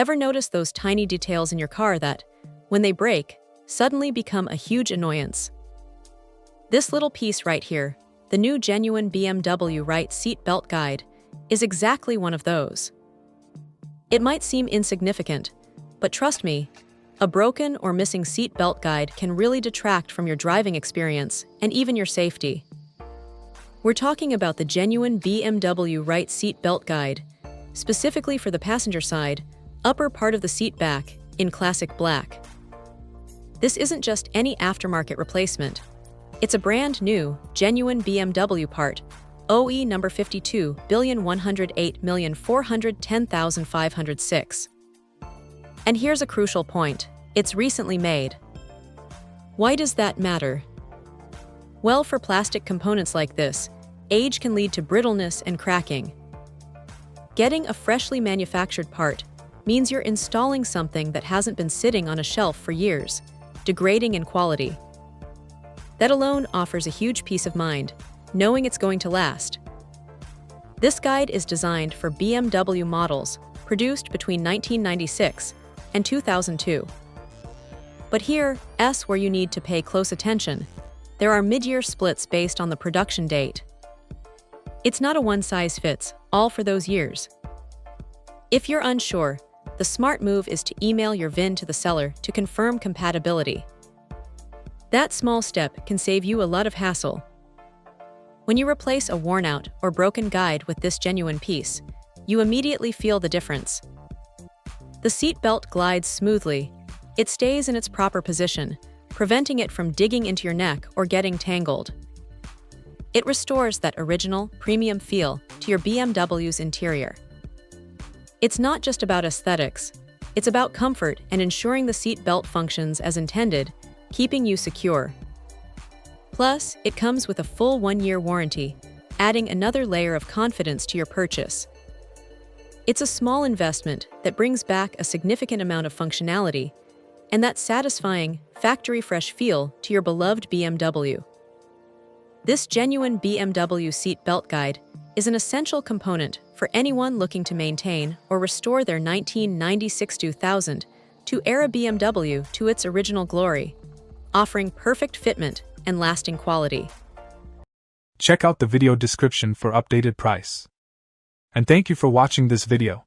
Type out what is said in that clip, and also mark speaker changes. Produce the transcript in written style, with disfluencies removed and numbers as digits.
Speaker 1: Ever notice those tiny details in your car that, when they break, suddenly become a huge annoyance? This little piece right here, the new genuine BMW Right Seat Belt Guide, is exactly one of those. It might seem insignificant, but trust me, a broken or missing seat belt guide can really detract from your driving experience and even your safety. We're talking about the genuine BMW Right Seat Belt Guide, specifically for the passenger side, upper part of the seat back, in classic black. This isn't just any aftermarket replacement. It's a brand new, genuine BMW part, OE number 52,108,410,506. And here's a crucial point: it's recently made. Why does that matter? Well, for plastic components like this, age can lead to brittleness and cracking. Getting a freshly manufactured part means you're installing something that hasn't been sitting on a shelf for years, degrading in quality. That alone offers a huge peace of mind, knowing it's going to last. This guide is designed for BMW models produced between 1996 and 2002. But here's where you need to pay close attention. There are mid-year splits based on the production date. It's not a one-size-fits-all for those years. If you're unsure, the smart move is to email your VIN to the seller to confirm compatibility. That small step can save you a lot of hassle. When you replace a worn-out or broken guide with this genuine piece, you immediately feel the difference. The seat belt glides smoothly. It stays in its proper position, preventing it from digging into your neck or getting tangled. It restores that original, premium feel to your BMW's interior. It's not just about aesthetics. It's about comfort and ensuring the seat belt functions as intended, keeping you secure. Plus, it comes with a full 1-year warranty, adding another layer of confidence to your purchase. It's a small investment that brings back a significant amount of functionality and that satisfying, factory-fresh feel to your beloved BMW. This genuine BMW seat belt guide is an essential component for anyone looking to maintain or restore their 1996-2002 era BMW to its original glory, offering perfect fitment and lasting quality.
Speaker 2: Check out the video description for updated price. And thank you for watching this video.